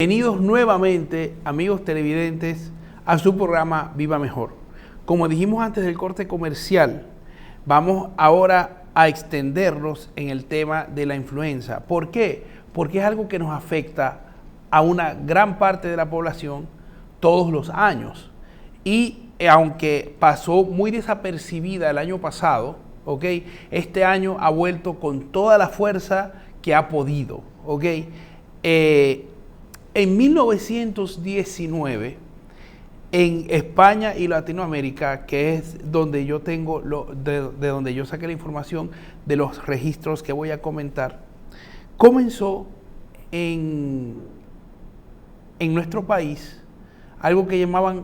Bienvenidos nuevamente, amigos televidentes, a su programa Viva Mejor. Como dijimos antes del corte comercial, vamos ahora a extendernos en el tema de la influenza. ¿Por qué? Porque es algo que nos afecta a una gran parte de la población todos los años. Y aunque pasó muy desapercibida el año pasado, ¿ok? Este año ha vuelto con toda la fuerza que ha podido, ¿ok? En 1919, en España y Latinoamérica, que es donde yo tengo, de donde yo saqué la información de los registros que voy a comentar, comenzó en nuestro país algo que llamaban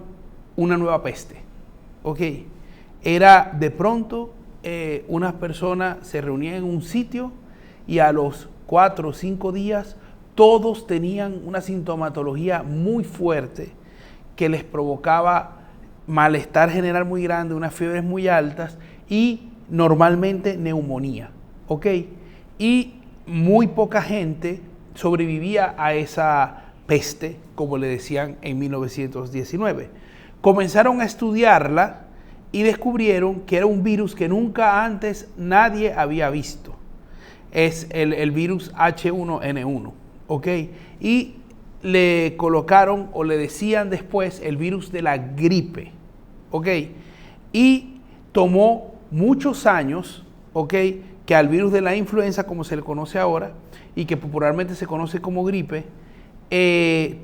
una nueva peste, ¿ok? Era de pronto, unas personas se reunían en un sitio y a los 4 o 5 días todos tenían una sintomatología muy fuerte que les provocaba malestar general muy grande, unas fiebres muy altas y normalmente neumonía, ¿ok? Y muy poca gente sobrevivía a esa peste, como le decían en 1919. Comenzaron a estudiarla y descubrieron que era un virus que nunca antes nadie había visto. Es el virus H1N1, ¿ok? Y le colocaron o le decían después el virus de la gripe, ¿ok? Y tomó muchos años, ¿ok? Que al virus de la influenza, como se le conoce ahora, y que popularmente se conoce como gripe,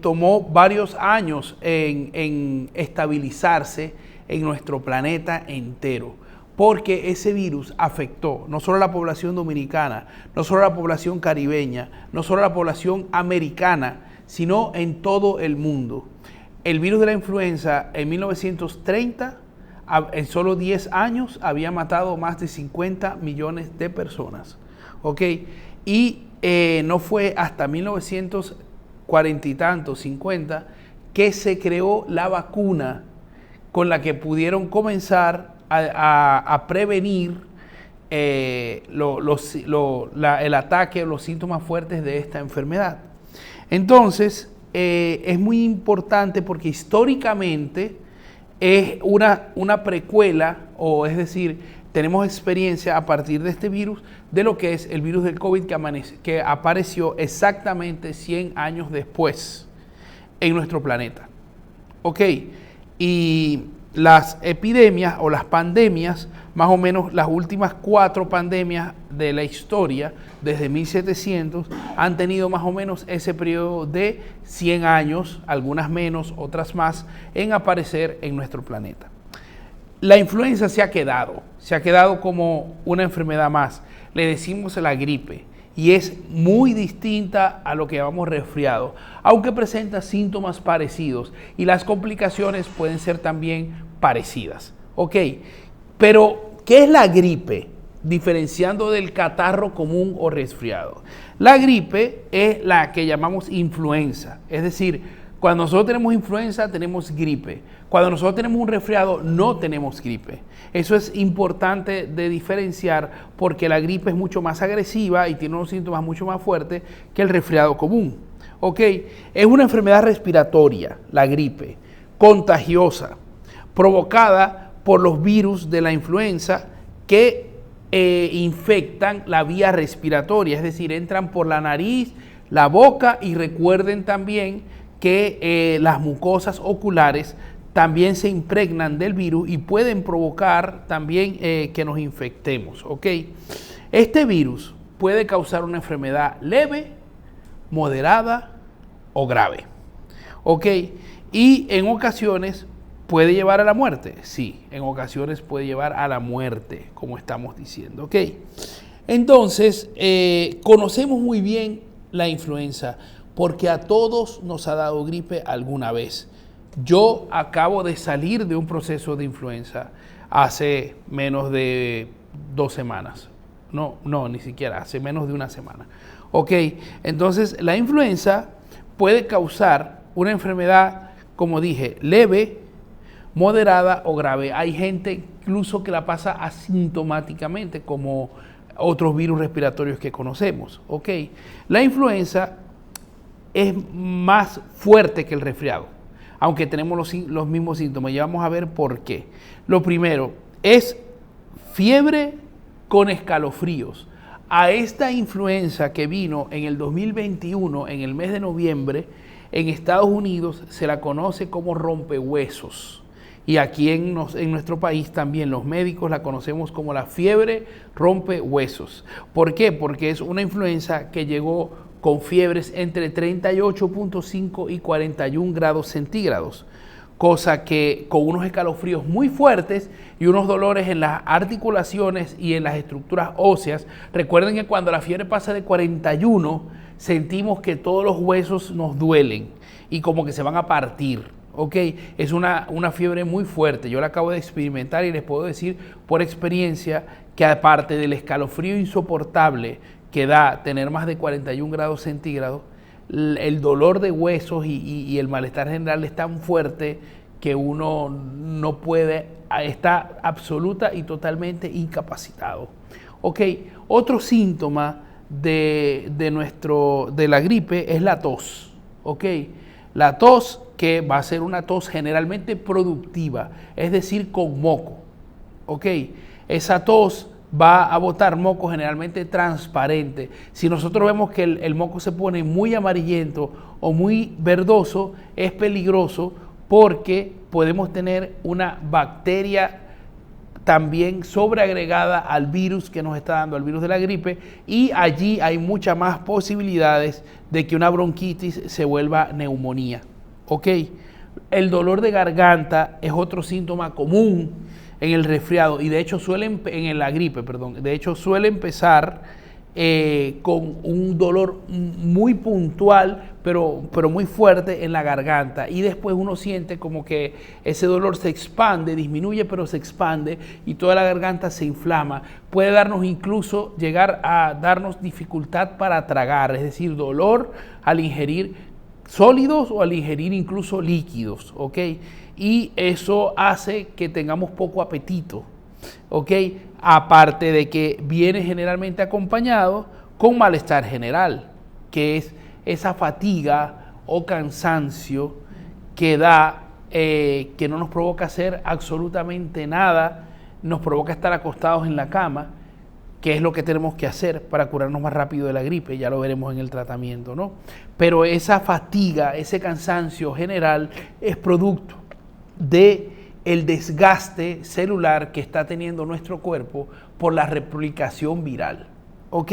tomó varios años en estabilizarse en nuestro planeta entero, porque ese virus afectó no solo a la población dominicana, no solo a la población caribeña, no solo a la población americana, sino en todo el mundo. El virus de la influenza en 1930, en solo 10 años, había matado más de 50 millones de personas, ¿ok? Y no fue hasta 1940 y tantos, 50, que se creó la vacuna con la que pudieron comenzar a prevenir el ataque o los síntomas fuertes de esta enfermedad. Entonces, es muy importante porque históricamente es una precuela, o es decir, tenemos experiencia a partir de este virus de lo que es el virus del COVID que apareció exactamente 100 años después en nuestro planeta. ¿Ok? Y las epidemias o las pandemias, más o menos las últimas 4 pandemias de la historia, desde 1700, han tenido más o menos ese periodo de 100 años, algunas menos, otras más, en aparecer en nuestro planeta. La influenza se ha quedado como una enfermedad más. Le decimos la gripe y es muy distinta a lo que llamamos resfriado, aunque presenta síntomas parecidos y las complicaciones pueden ser también parecidas. Ok, pero ¿qué es la gripe? Diferenciando del catarro común o resfriado. La gripe es la que llamamos influenza, es decir, cuando nosotros tenemos influenza tenemos gripe, cuando nosotros tenemos un resfriado no tenemos gripe. Eso es importante de diferenciar porque la gripe es mucho más agresiva y tiene unos síntomas mucho más fuertes que el resfriado común. Ok, es una enfermedad respiratoria, la gripe, contagiosa, provocada por los virus de la influenza que infectan la vía respiratoria, es decir, entran por la nariz, la boca y recuerden también que las mucosas oculares también se impregnan del virus y pueden provocar también que nos infectemos, ¿ok? Este virus puede causar una enfermedad leve, moderada o grave, ¿ok? Y en ocasiones puede llevar a la muerte, sí, en ocasiones puede llevar a la muerte, como estamos diciendo, ¿ok? Entonces, conocemos muy bien la influenza porque a todos nos ha dado gripe alguna vez. Yo acabo de salir de un proceso de influenza hace menos de 2 semanas. No, ni siquiera, hace menos de 1 semana. Ok, entonces la influenza puede causar una enfermedad, como dije, leve, moderada o grave. Hay gente incluso que la pasa asintomáticamente, como otros virus respiratorios que conocemos. Ok, la influenza es más fuerte que el resfriado, aunque tenemos los mismos síntomas. Y vamos a ver por qué. Lo primero es fiebre con escalofríos. A esta influenza que vino en el 2021, en el mes de noviembre, en Estados Unidos se la conoce como rompehuesos. Y aquí en nuestro país también los médicos la conocemos como la fiebre rompehuesos. ¿Por qué? Porque es una influenza que llegó con fiebres entre 38.5 y 41 grados centígrados. Cosa que con unos escalofríos muy fuertes y unos dolores en las articulaciones y en las estructuras óseas. Recuerden que cuando la fiebre pasa de 41, sentimos que todos los huesos nos duelen y como que se van a partir. ¿Ok? Es una fiebre muy fuerte. Yo la acabo de experimentar y les puedo decir por experiencia que aparte del escalofrío insoportable que da tener más de 41 grados centígrados, el dolor de huesos y el malestar general es tan fuerte que uno no puede, está absoluta y totalmente incapacitado. Ok, otro síntoma de la gripe es la tos. Ok, la tos que va a ser una tos generalmente productiva, es decir, con moco. Ok, esa tos va a botar moco generalmente transparente. Si nosotros vemos que el moco se pone muy amarillento o muy verdoso, es peligroso porque podemos tener una bacteria también sobreagregada al virus que nos está dando, al virus de la gripe, y allí hay muchas más posibilidades de que una bronquitis se vuelva neumonía. ¿Ok? El dolor de garganta es otro síntoma común en el resfriado y de hecho en la gripe, perdón, de hecho suele empezar con un dolor muy puntual, pero muy fuerte en la garganta, y después uno siente como que ese dolor se expande, disminuye, pero se expande y toda la garganta se inflama. Puede darnos incluso, llegar a darnos dificultad para tragar, es decir, dolor al ingerir sólidos o al ingerir incluso líquidos, ¿ok? Y eso hace que tengamos poco apetito, ¿ok? Aparte de que viene generalmente acompañado con malestar general, que es esa fatiga o cansancio que da, que no nos provoca hacer absolutamente nada, nos provoca estar acostados en la cama, que es lo que tenemos que hacer para curarnos más rápido de la gripe, ya lo veremos en el tratamiento, ¿no? Pero esa fatiga, ese cansancio general es producto de el desgaste celular que está teniendo nuestro cuerpo por la replicación viral. ¿Ok?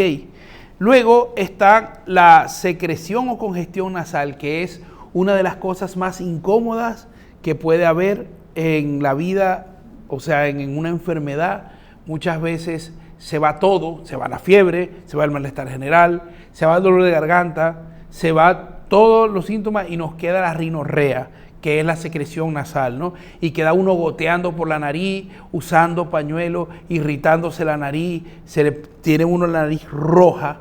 Luego está la secreción o congestión nasal, que es una de las cosas más incómodas que puede haber en la vida, o sea, en una enfermedad. Muchas veces se va todo, se va la fiebre, se va el malestar general, se va el dolor de garganta, se va todos los síntomas y nos queda la rinorrea, que es la secreción nasal, ¿no? Y queda uno goteando por la nariz, usando pañuelo, irritándose la nariz, tiene uno la nariz roja,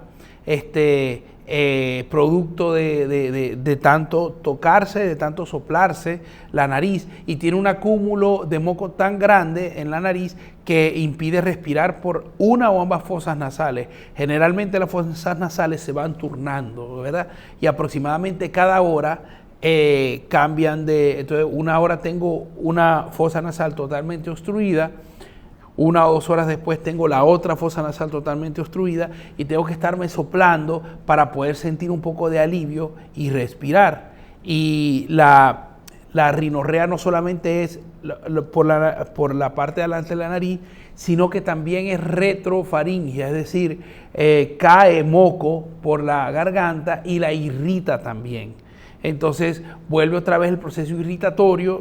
producto de tanto tocarse, de tanto soplarse la nariz, y tiene un acúmulo de moco tan grande en la nariz que impide respirar por una o ambas fosas nasales. Generalmente las fosas nasales se van turnando, ¿verdad? Y aproximadamente cada hora cambian entonces una hora tengo una fosa nasal totalmente obstruida, 1 o 2 horas después tengo la otra fosa nasal totalmente obstruida y tengo que estarme soplando para poder sentir un poco de alivio y respirar. Y la rinorrea no solamente es por la parte de adelante de la nariz, sino que también es retrofaringia, es decir, cae moco por la garganta y la irrita también. Entonces vuelve otra vez el proceso irritativo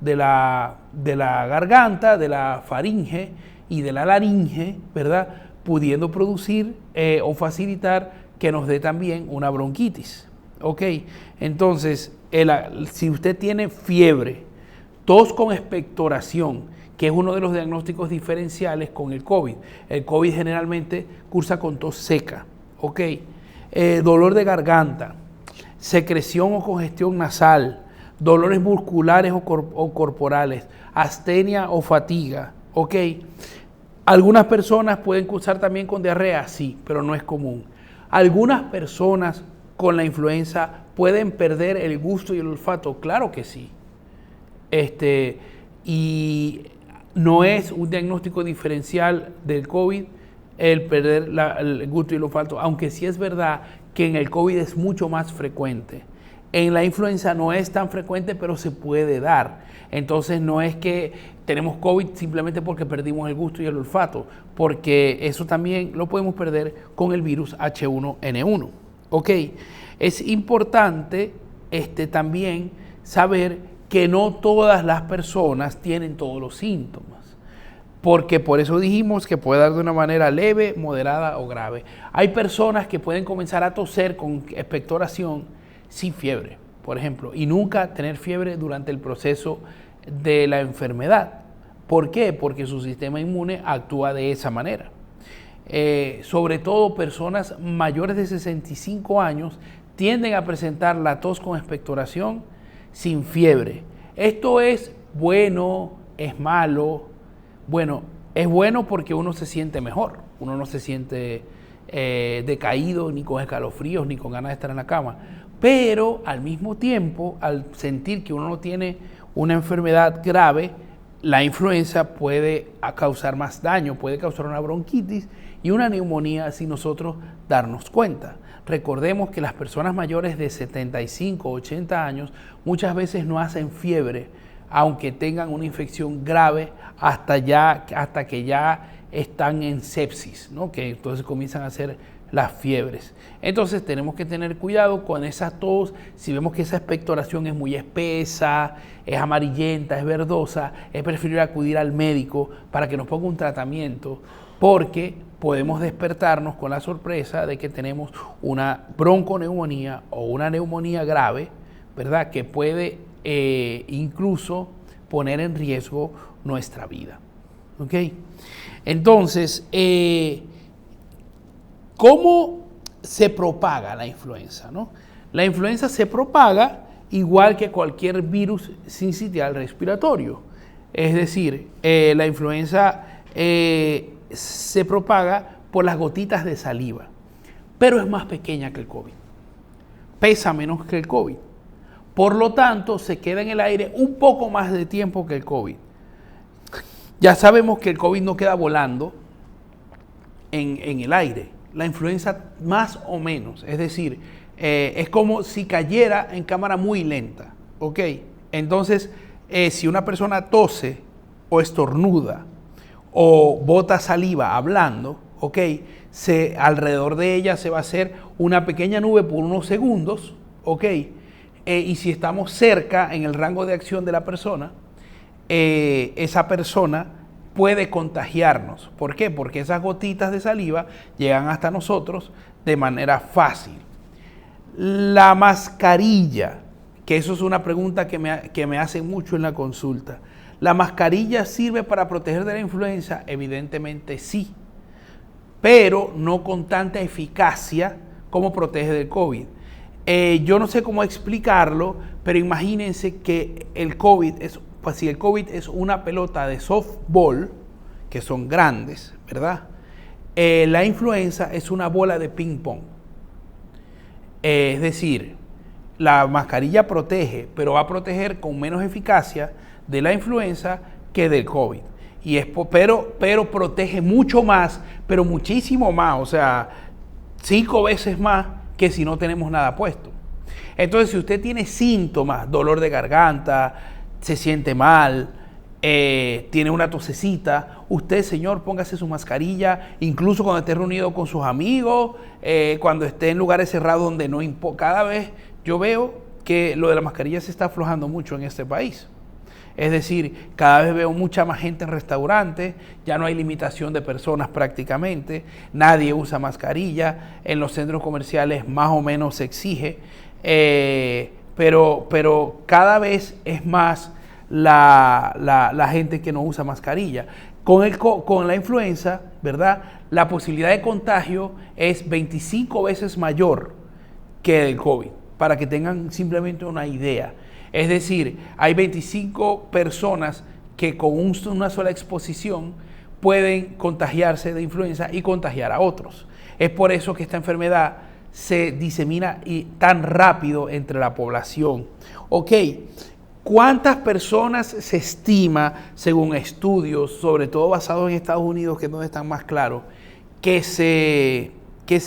de la garganta, de la faringe y de la laringe, ¿verdad? Pudiendo producir o facilitar que nos dé también una bronquitis. ¿Ok? Entonces, si usted tiene fiebre, tos con expectoración, que es uno de los diagnósticos diferenciales con el COVID. El COVID generalmente cursa con tos seca. ¿Ok? Dolor de garganta, secreción o congestión nasal, dolores musculares o corporales, astenia o fatiga, ¿ok? Algunas personas pueden cursar también con diarrea, sí, pero no es común. Algunas personas con la influenza pueden perder el gusto y el olfato? Claro que sí. Y no es un diagnóstico diferencial del COVID el perder el gusto y el olfato, aunque sí es verdad que en el COVID es mucho más frecuente. En la influenza no es tan frecuente, pero se puede dar. Entonces no es que tenemos COVID simplemente porque perdimos el gusto y el olfato, porque eso también lo podemos perder con el virus H1N1. ¿Ok? Es importante también saber que no todas las personas tienen todos los síntomas, porque por eso dijimos que puede dar de una manera leve, moderada o grave. Hay personas que pueden comenzar a toser con expectoración sin fiebre, por ejemplo, y nunca tener fiebre durante el proceso de la enfermedad. ¿Por qué? Porque su sistema inmune actúa de esa manera. Sobre todo personas mayores de 65 años tienden a presentar la tos con expectoración sin fiebre. ¿Esto es bueno? ¿Es malo? Bueno, es bueno porque uno se siente mejor, uno no se siente decaído, ni con escalofríos, ni con ganas de estar en la cama. Pero al mismo tiempo, al sentir que uno no tiene una enfermedad grave, la influenza puede causar más daño, puede causar una bronquitis y una neumonía sin nosotros darnos cuenta. Recordemos que las personas mayores de 75 o 80 años muchas veces no hacen fiebre, aunque tengan una infección grave hasta que ya están en sepsis, ¿no? Que entonces comienzan a hacer las fiebres. Entonces tenemos que tener cuidado con esa tos. Si vemos que esa expectoración es muy espesa, es amarillenta, es verdosa, es preferible acudir al médico para que nos ponga un tratamiento, porque podemos despertarnos con la sorpresa de que tenemos una bronconeumonía o una neumonía grave, ¿verdad? Que puede incluso poner en riesgo nuestra vida. ¿Ok? Entonces, ¿cómo se propaga la influenza, no? La influenza se propaga igual que cualquier virus sincitial respiratorio. Es decir, la influenza se propaga por las gotitas de saliva, pero es más pequeña que el COVID. Pesa menos que el COVID. Por lo tanto, se queda en el aire un poco más de tiempo que el COVID. Ya sabemos que el COVID no queda volando en el aire. La influenza más o menos, es decir, es como si cayera en cámara muy lenta, ¿ok? Entonces, si una persona tose o estornuda o bota saliva hablando, ¿ok? Alrededor de ella se va a hacer una pequeña nube por unos segundos, ¿ok? Y si estamos cerca en el rango de acción de la persona, esa persona puede contagiarnos. ¿Por qué? Porque esas gotitas de saliva llegan hasta nosotros de manera fácil. La mascarilla, que eso es una pregunta que me hacen mucho en la consulta. ¿La mascarilla sirve para proteger de la influenza? Evidentemente sí, pero no con tanta eficacia como protege del COVID. Yo no sé cómo explicarlo, pero imagínense que el COVID si el COVID es una pelota de softball, que son grandes, ¿verdad? La influenza es una bola de ping pong. Es decir, la mascarilla protege, pero va a proteger con menos eficacia de la influenza que del COVID. Pero protege mucho más, pero muchísimo más, o sea, 5 veces más que si no tenemos nada puesto. Entonces, si usted tiene síntomas, dolor de garganta, se siente mal, tiene una tosecita, usted, señor, póngase su mascarilla, incluso cuando esté reunido con sus amigos, cuando esté en lugares cerrados donde no importa. Cada vez yo veo que lo de la mascarilla se está aflojando mucho en este país. Es decir, cada vez veo mucha más gente en restaurantes, ya no hay limitación de personas prácticamente, nadie usa mascarilla, en los centros comerciales más o menos se exige, pero cada vez es más la gente que no usa mascarilla. Con la influenza, ¿verdad? La posibilidad de contagio es 25 veces mayor que el COVID, para que tengan simplemente una idea. Es decir, hay 25 personas que con una sola exposición pueden contagiarse de influenza y contagiar a otros. Es por eso que esta enfermedad se disemina tan rápido entre la población. Ok, ¿cuántas personas se estima, según estudios, sobre todo basados en Estados Unidos, que es donde están más claros, que se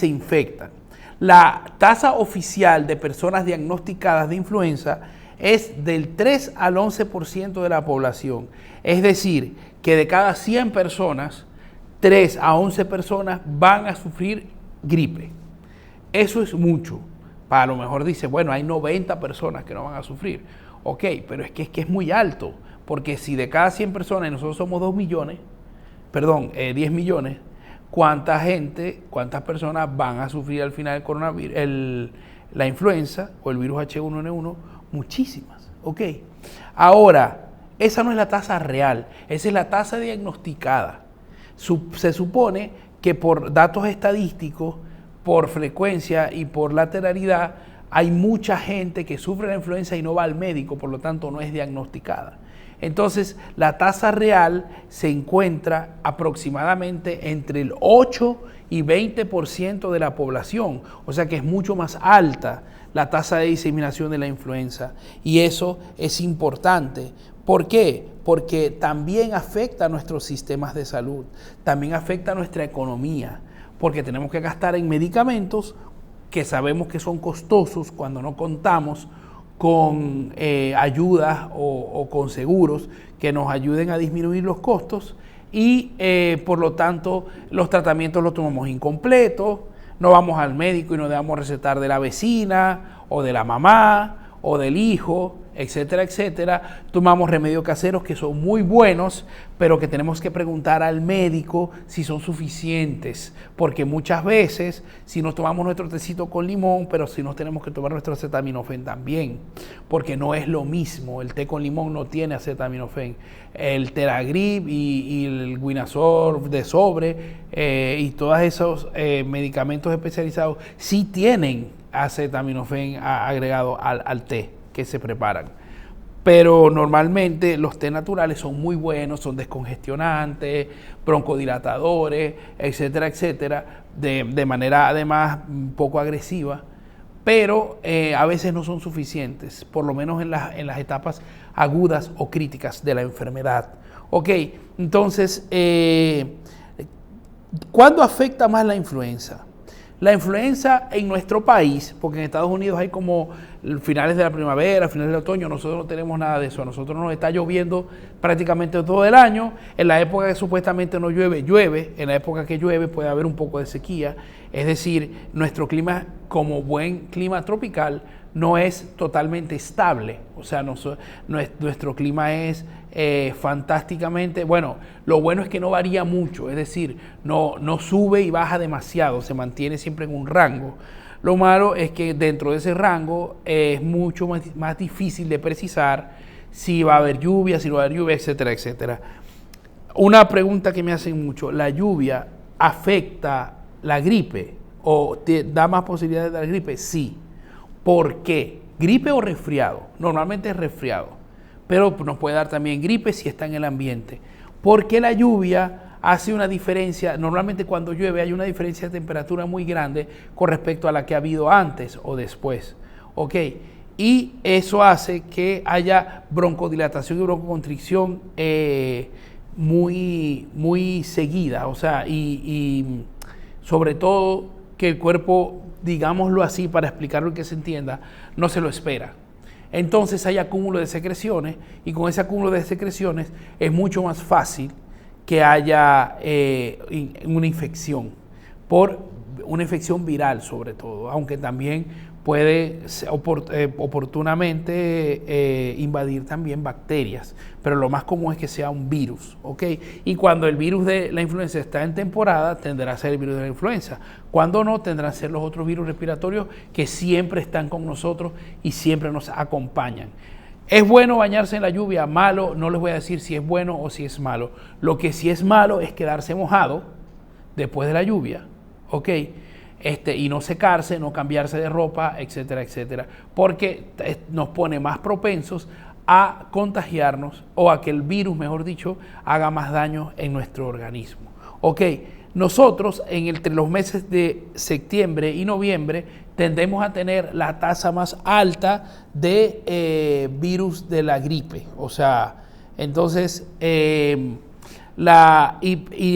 infectan? La tasa oficial de personas diagnosticadas de influenza es del 3 al 11% de la población. Es decir, que de cada 100 personas, 3 a 11 personas van a sufrir gripe. Eso es mucho. A lo mejor dice, bueno, hay 90 personas que no van a sufrir. Ok, pero es que es muy alto, porque si de cada 100 personas, y nosotros somos 10 millones, ¿cuántas personas van a sufrir al final el coronavirus, la influenza o el virus H1N1? Muchísimas, ok. Ahora, esa no es la tasa real, esa es la tasa diagnosticada. Se supone que por datos estadísticos, por frecuencia y por lateralidad, hay mucha gente que sufre la influenza y no va al médico, por lo tanto no es diagnosticada. Entonces, la tasa real se encuentra aproximadamente entre el 8 y 20% de la población, o sea que es mucho más alta la tasa de diseminación de la influenza, y eso es importante. ¿Por qué? Porque también afecta a nuestros sistemas de salud, también afecta a nuestra economía, porque tenemos que gastar en medicamentos que sabemos que son costosos cuando no contamos con ayudas o con seguros que nos ayuden a disminuir los costos, y por lo tanto los tratamientos los tomamos incompletos, no vamos al médico y nos dejamos recetar de la vecina o de la mamá o del hijo, etcétera, etcétera. Tomamos remedios caseros que son muy buenos, pero que tenemos que preguntar al médico si son suficientes, porque muchas veces si nos tomamos nuestro tecito con limón, pero si nos tenemos que tomar nuestro acetaminofén también, porque no es lo mismo, el té con limón no tiene acetaminofén. El Teragrip y el Winazor de sobre y todos esos medicamentos especializados sí tienen acetaminofén agregado al té que se preparan. Pero normalmente los té naturales son muy buenos, son descongestionantes, broncodilatadores, etcétera, etcétera, de manera además un poco agresiva, pero a veces no son suficientes, por lo menos en las etapas agudas o críticas de la enfermedad. Ok, entonces, ¿cuándo afecta más la influenza? La influenza en nuestro país, porque en Estados Unidos hay como finales de la primavera, finales del otoño, nosotros no tenemos nada de eso. A nosotros nos está lloviendo prácticamente todo el año. En la época que supuestamente no llueve, llueve. En la época que llueve puede haber un poco de sequía. Es decir, nuestro clima, como buen clima tropical, no es totalmente estable. O sea, nuestro clima es fantásticamente, bueno, lo bueno es que no varía mucho, es decir, no sube y baja demasiado, se mantiene siempre en un rango. Lo malo es que dentro de ese rango es mucho más difícil de precisar si va a haber lluvia, si no va a haber lluvia, etcétera, etcétera. Una pregunta que me hacen mucho: ¿la lluvia afecta la gripe o te da más posibilidades de la gripe? Sí. ¿Por qué? ¿Gripe o resfriado? Normalmente es resfriado, pero nos puede dar también gripe si está en el ambiente. Porque la lluvia hace una diferencia, normalmente cuando llueve hay una diferencia de temperatura muy grande con respecto a la que ha habido antes o después. ¿Ok? Y eso hace que haya broncodilatación y broncoconstricción muy seguida, o sea, y sobre todo que el cuerpo, digámoslo así para explicarlo y que se entienda, no se lo espera. Entonces hay acúmulo de secreciones, y con ese acúmulo de secreciones es mucho más fácil que haya una infección, por una infección viral sobre todo, aunque también puede oportunamente invadir también bacterias, pero lo más común es que sea un virus, ¿ok? Y cuando el virus de la influenza está en temporada, tendrá a ser el virus de la influenza. Cuando no, tendrán a ser los otros virus respiratorios que siempre están con nosotros y siempre nos acompañan. ¿Es bueno bañarse en la lluvia? Malo, no les voy a decir si es bueno o si es malo. Lo que sí es malo es quedarse mojado después de la lluvia, ¿ok? Y no secarse, no cambiarse de ropa, etcétera, etcétera, porque nos pone más propensos a contagiarnos o a que el virus, mejor dicho, haga más daño en nuestro organismo. Ok, nosotros entre los meses de septiembre y noviembre tendemos a tener la tasa más alta de virus de la gripe. O sea, entonces, y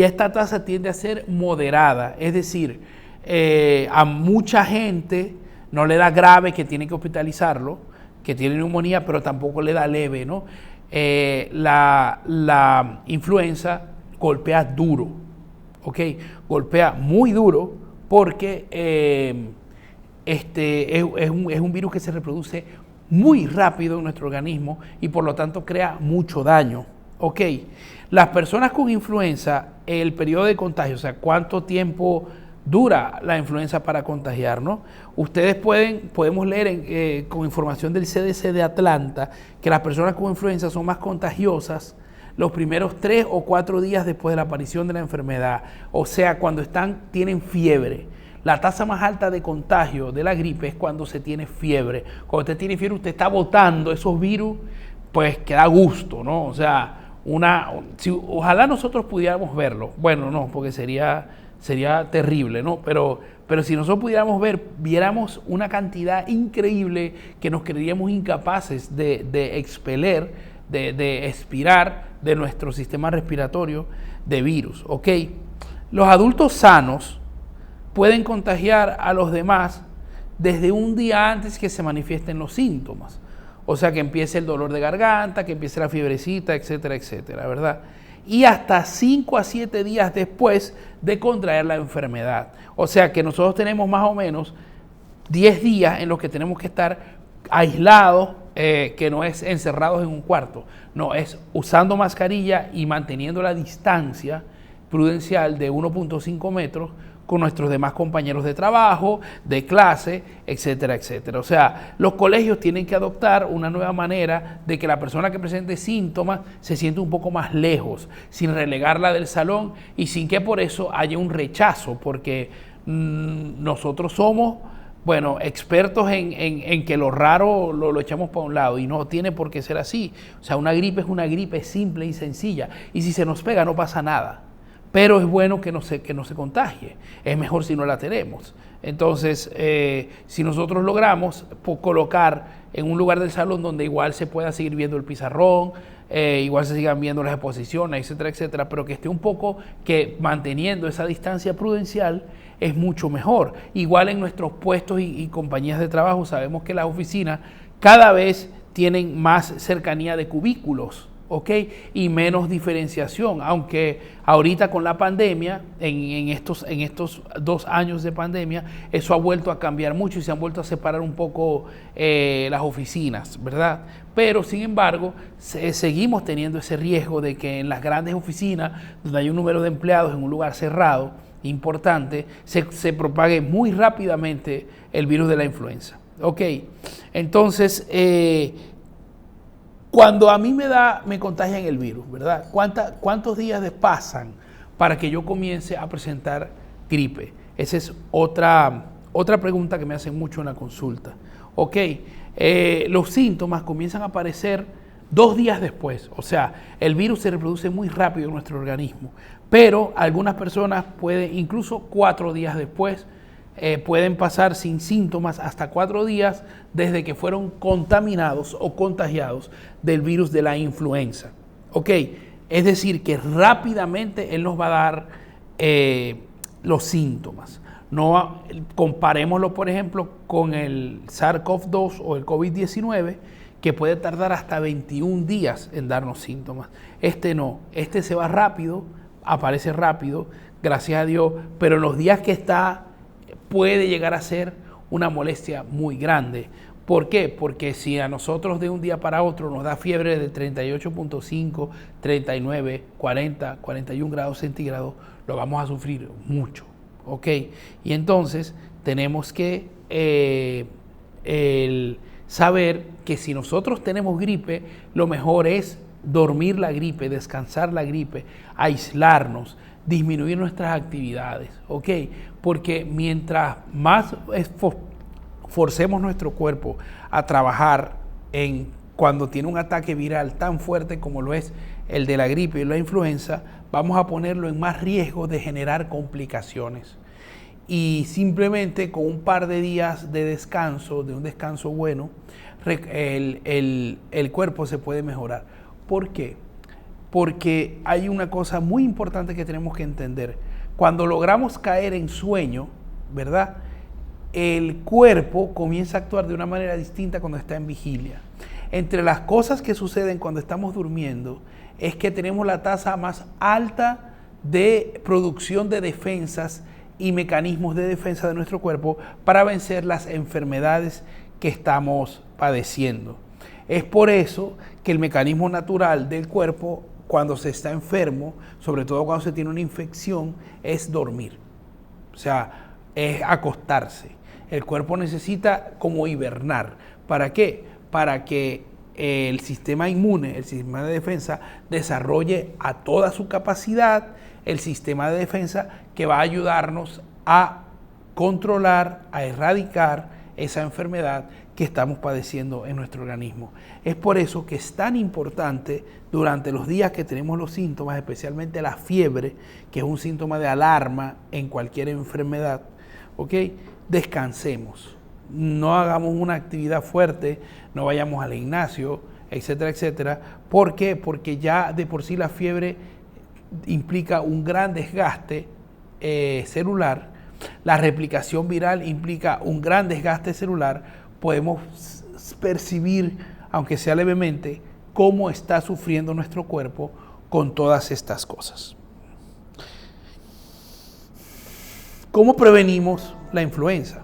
esta tasa tiende a ser moderada, es decir, a mucha gente no le da grave que tiene que hospitalizarlo, que tiene neumonía, pero tampoco le da leve, ¿no? La influenza golpea duro, ¿ok? Golpea muy duro porque es un virus que se reproduce muy rápido en nuestro organismo y por lo tanto crea mucho daño, ¿ok? Las personas con influenza, el periodo de contagio, o sea, cuánto tiempo dura la influenza para contagiar, ¿no? Ustedes podemos leer con información del CDC de Atlanta que las personas con influenza son más contagiosas los primeros 3 o 4 días después de la aparición de la enfermedad, o sea, cuando tienen fiebre. La tasa más alta de contagio de la gripe es cuando se tiene fiebre. Cuando usted tiene fiebre, usted está botando esos virus, pues que da gusto, ¿no? O sea, ojalá nosotros pudiéramos verlo. Bueno, no, porque sería terrible, ¿no? Pero si nosotros pudiéramos viéramos una cantidad increíble que nos creeríamos incapaces de expeler, de expirar de nuestro sistema respiratorio de virus, ¿ok? Los adultos sanos pueden contagiar a los demás desde un día antes que se manifiesten los síntomas. O sea, que empiece el dolor de garganta, que empiece la fiebrecita, etcétera, etcétera, ¿verdad? Y hasta 5 a 7 días después de contraer la enfermedad. O sea que nosotros tenemos más o menos 10 días en los que tenemos que estar aislados, que no es encerrados en un cuarto, no, es usando mascarilla y manteniendo la distancia prudencial de 1.5 metros con nuestros demás compañeros de trabajo, de clase, etcétera, etcétera. O sea, los colegios tienen que adoptar una nueva manera de que la persona que presente síntomas se sienta un poco más lejos, sin relegarla del salón y sin que por eso haya un rechazo, porque nosotros somos, bueno, expertos en que lo raro lo echamos para un lado y no tiene por qué ser así. O sea, una gripe es una gripe simple y sencilla y si se nos pega no pasa nada. Pero es bueno que no se contagie, es mejor si no la tenemos. Entonces, si nosotros logramos colocar en un lugar del salón donde igual se pueda seguir viendo el pizarrón, igual se sigan viendo las exposiciones, etcétera, etcétera, pero que esté un poco manteniendo esa distancia prudencial, es mucho mejor. Igual en nuestros puestos y compañías de trabajo sabemos que las oficinas cada vez tienen más cercanía de cubículos, ¿ok? Y menos diferenciación, aunque ahorita con la pandemia, en estos 2 años de pandemia, eso ha vuelto a cambiar mucho y se han vuelto a separar un poco las oficinas, ¿verdad? Pero sin embargo, seguimos teniendo ese riesgo de que en las grandes oficinas, donde hay un número de empleados en un lugar cerrado, importante, se propague muy rápidamente el virus de la influenza, ¿ok? Entonces, cuando a mí me contagian el virus, ¿verdad? ¿Cuántos días pasan para que yo comience a presentar gripe? Esa es otra pregunta que me hacen mucho en la consulta. Ok, los síntomas comienzan a aparecer 2 días después. O sea, el virus se reproduce muy rápido en nuestro organismo, pero algunas personas pueden, incluso 4 días después, pueden pasar sin síntomas hasta 4 días desde que fueron contaminados o contagiados del virus de la influenza. Ok, es decir, que rápidamente él nos va a dar los síntomas. No comparémoslo, por ejemplo, con el SARS-CoV-2 o el COVID-19, que puede tardar hasta 21 días en darnos síntomas. Este no, este se va rápido, aparece rápido, gracias a Dios, pero en los días que está puede llegar a ser una molestia muy grande. ¿Por qué? Porque si a nosotros de un día para otro nos da fiebre de 38.5, 39, 40, 41 grados centígrados, lo vamos a sufrir mucho, ¿ok? Y entonces tenemos que saber que si nosotros tenemos gripe, lo mejor es dormir la gripe, descansar la gripe, aislarnos, disminuir nuestras actividades, ¿ok? Porque mientras más forcemos nuestro cuerpo a trabajar cuando tiene un ataque viral tan fuerte como lo es el de la gripe y la influenza, vamos a ponerlo en más riesgo de generar complicaciones. Y simplemente con un par de días de descanso, de un descanso bueno, el cuerpo se puede mejorar. ¿Por qué? Porque hay una cosa muy importante que tenemos que entender. Cuando logramos caer en sueño, ¿verdad? El cuerpo comienza a actuar de una manera distinta cuando está en vigilia. Entre las cosas que suceden cuando estamos durmiendo es que tenemos la tasa más alta de producción de defensas y mecanismos de defensa de nuestro cuerpo para vencer las enfermedades que estamos padeciendo. Es por eso que el mecanismo natural del cuerpo cuando se está enfermo, sobre todo cuando se tiene una infección, es dormir. O sea, es acostarse. El cuerpo necesita como hibernar. ¿Para qué? Para que el sistema inmune, el sistema de defensa, desarrolle a toda su capacidad el sistema de defensa que va a ayudarnos a controlar, a erradicar esa enfermedad que estamos padeciendo en nuestro organismo. Es por eso que es tan importante durante los días que tenemos los síntomas, especialmente la fiebre, que es un síntoma de alarma en cualquier enfermedad, ¿ok? Descansemos, no hagamos una actividad fuerte, no vayamos al gimnasio, etcétera, etcétera. ¿Por qué? Porque ya de por sí la fiebre implica un gran desgaste celular, la replicación viral implica un gran desgaste celular. Podemos percibir, aunque sea levemente, cómo está sufriendo nuestro cuerpo con todas estas cosas. ¿Cómo prevenimos la influenza?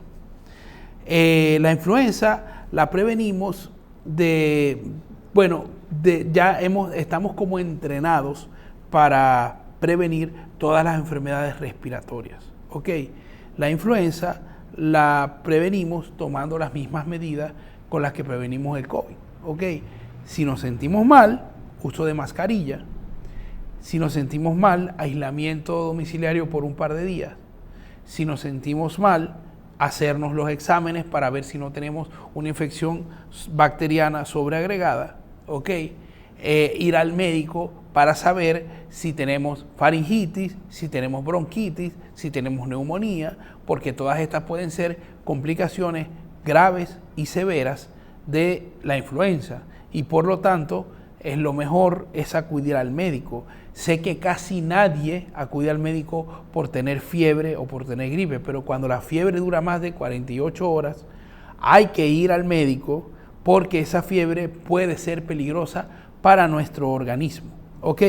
La influenza la prevenimos estamos como entrenados para prevenir todas las enfermedades respiratorias. ¿Ok? La influenza la prevenimos tomando las mismas medidas con las que prevenimos el COVID. ¿Ok? Si nos sentimos mal, uso de mascarilla. Si nos sentimos mal, aislamiento domiciliario por un par de días. Si nos sentimos mal, hacernos los exámenes para ver si no tenemos una infección bacteriana sobreagregada. ¿Ok? Ir al médico para saber si tenemos faringitis, si tenemos bronquitis, si tenemos neumonía, porque todas estas pueden ser complicaciones graves y severas de la influenza y por lo tanto lo mejor es acudir al médico. Sé que casi nadie acude al médico por tener fiebre o por tener gripe, pero cuando la fiebre dura más de 48 horas, hay que ir al médico porque esa fiebre puede ser peligrosa para nuestro organismo. ¿Ok?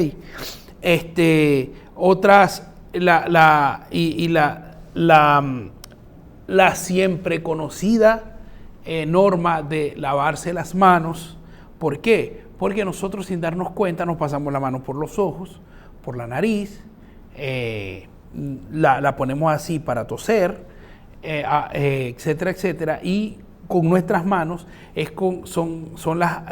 La siempre conocida norma de lavarse las manos. ¿Por qué? Porque nosotros sin darnos cuenta nos pasamos la mano por los ojos, por la nariz, la ponemos así para toser, etcétera, etcétera, y con nuestras manos son las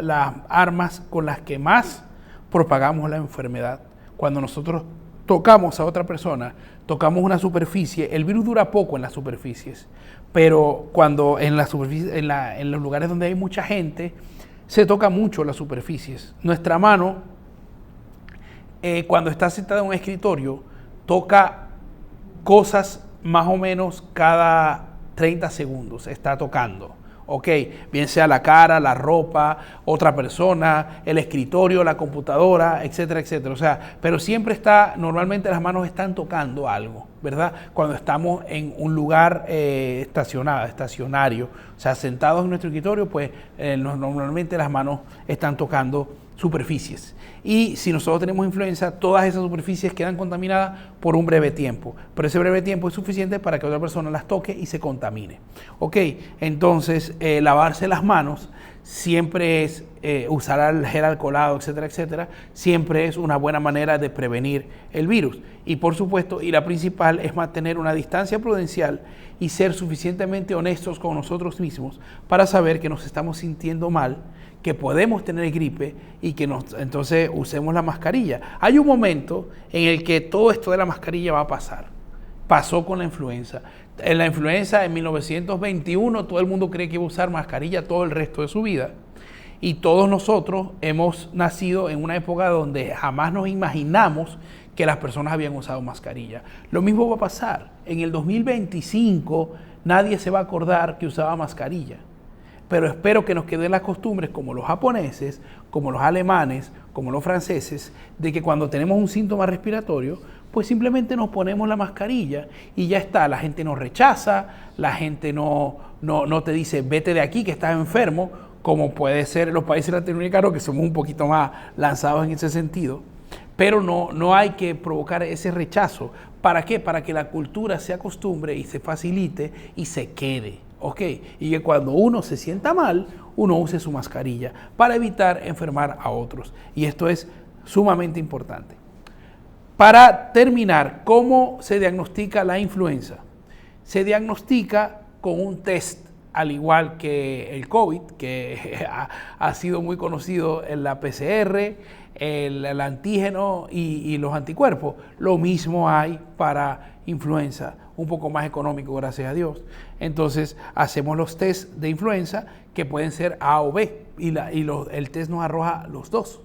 armas con las que más propagamos la enfermedad. Cuando nosotros tocamos a otra persona, tocamos una superficie, el virus dura poco en las superficies, pero cuando en los lugares donde hay mucha gente, se toca mucho las superficies. Nuestra mano, cuando está sentada en un escritorio, toca cosas más o menos cada 30 segundos, está tocando. Ok, bien sea la cara, la ropa, otra persona, el escritorio, la computadora, etcétera, etcétera. O sea, pero siempre normalmente las manos están tocando algo, ¿verdad? Cuando estamos en un lugar estacionario, o sea, sentados en nuestro escritorio, pues normalmente las manos están tocando superficies. Y si nosotros tenemos influenza, todas esas superficies quedan contaminadas por un breve tiempo. Pero ese breve tiempo es suficiente para que otra persona las toque y se contamine. Ok, entonces lavarse las manos siempre es, usar el gel alcoholado, etcétera, etcétera, siempre es una buena manera de prevenir el virus. Y por supuesto, y la principal es mantener una distancia prudencial y ser suficientemente honestos con nosotros mismos para saber que nos estamos sintiendo mal, que podemos tener gripe y que entonces usemos la mascarilla. Hay un momento en el que todo esto de la mascarilla va a pasar. Pasó con la influenza. En la influenza en 1921 todo el mundo cree que iba a usar mascarilla todo el resto de su vida. Y todos nosotros hemos nacido en una época donde jamás nos imaginamos que las personas habían usado mascarilla. Lo mismo va a pasar. En el 2025 nadie se va a acordar que usaba mascarilla. Pero espero que nos queden las costumbres como los japoneses, como los alemanes, como los franceses, de que cuando tenemos un síntoma respiratorio, pues simplemente nos ponemos la mascarilla y ya está. La gente nos rechaza, la gente no te dice vete de aquí que estás enfermo, como puede ser en los países latinoamericanos que somos un poquito más lanzados en ese sentido. Pero no hay que provocar ese rechazo. ¿Para qué? Para que la cultura se acostumbre y se facilite y se quede. ¿Ok? Y que cuando uno se sienta mal, uno use su mascarilla para evitar enfermar a otros. Y esto es sumamente importante. Para terminar, ¿cómo se diagnostica la influenza? Se diagnostica con un test, al igual que el COVID, que ha sido muy conocido en la PCR, el antígeno y los anticuerpos. Lo mismo hay para influenza, un poco más económico, gracias a Dios. Entonces hacemos los test de influenza que pueden ser A o B y el test nos arroja los dos.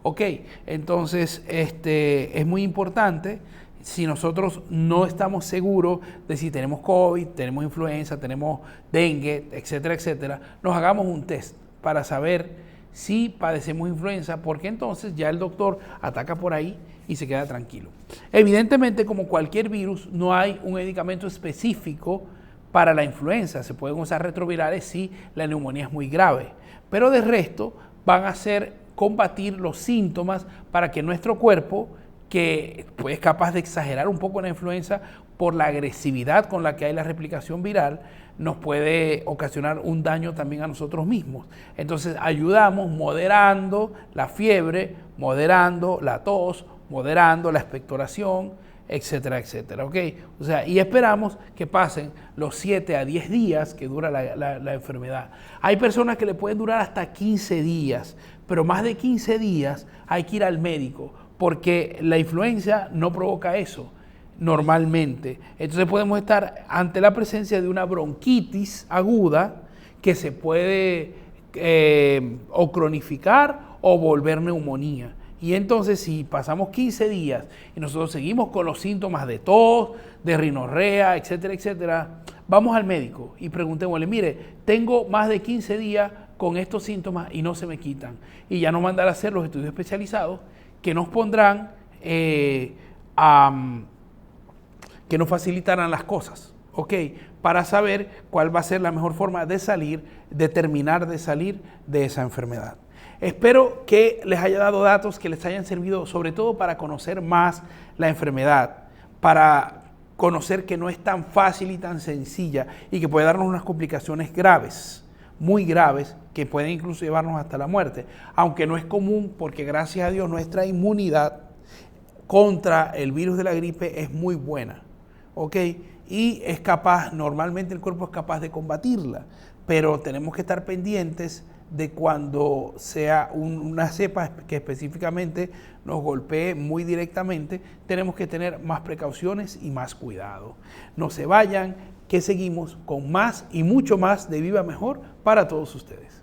Ok, entonces es muy importante, si nosotros no estamos seguros de si tenemos COVID, tenemos influenza, tenemos dengue, etcétera, etcétera, nos hagamos un test para saber si padecemos influenza, porque entonces ya el doctor ataca por ahí y se queda tranquilo. Evidentemente, como cualquier virus, no hay un medicamento específico para la influenza. Se pueden usar retrovirales si la neumonía es muy grave, pero de resto van a ser combatir los síntomas para que nuestro cuerpo, que pues, es capaz de exagerar un poco la influenza por la agresividad con la que hay la replicación viral, nos puede ocasionar un daño también a nosotros mismos. Entonces ayudamos moderando la fiebre, moderando la tos, moderando la expectoración, etcétera, etcétera. ¿Ok? O sea, y esperamos que pasen los 7 a 10 días que dura la enfermedad. Hay personas que le pueden durar hasta 15 días, pero más de 15 días hay que ir al médico, porque la influenza no provoca eso normalmente. Entonces podemos estar ante la presencia de una bronquitis aguda que se puede o cronificar o volver neumonía. Y entonces si pasamos 15 días y nosotros seguimos con los síntomas de tos, de rinorrea, etcétera, etcétera, vamos al médico y preguntémosle, mire, tengo más de 15 días con estos síntomas y no se me quitan. Y ya nos mandará a hacer los estudios especializados que nos pondrán, que nos facilitarán las cosas, ¿ok? Para saber cuál va a ser la mejor forma de salir, de terminar de salir de esa enfermedad. Espero que les haya dado datos que les hayan servido sobre todo para conocer más la enfermedad, para conocer que no es tan fácil y tan sencilla y que puede darnos unas complicaciones graves, muy graves, que pueden incluso llevarnos hasta la muerte, aunque no es común porque gracias a Dios nuestra inmunidad contra el virus de la gripe es muy buena, ¿ok? Y es capaz, normalmente el cuerpo es capaz de combatirla, pero tenemos que estar pendientes de cuando sea una cepa que específicamente nos golpee muy directamente, tenemos que tener más precauciones y más cuidado. No se vayan, que seguimos con más y mucho más de Viva Mejor para todos ustedes.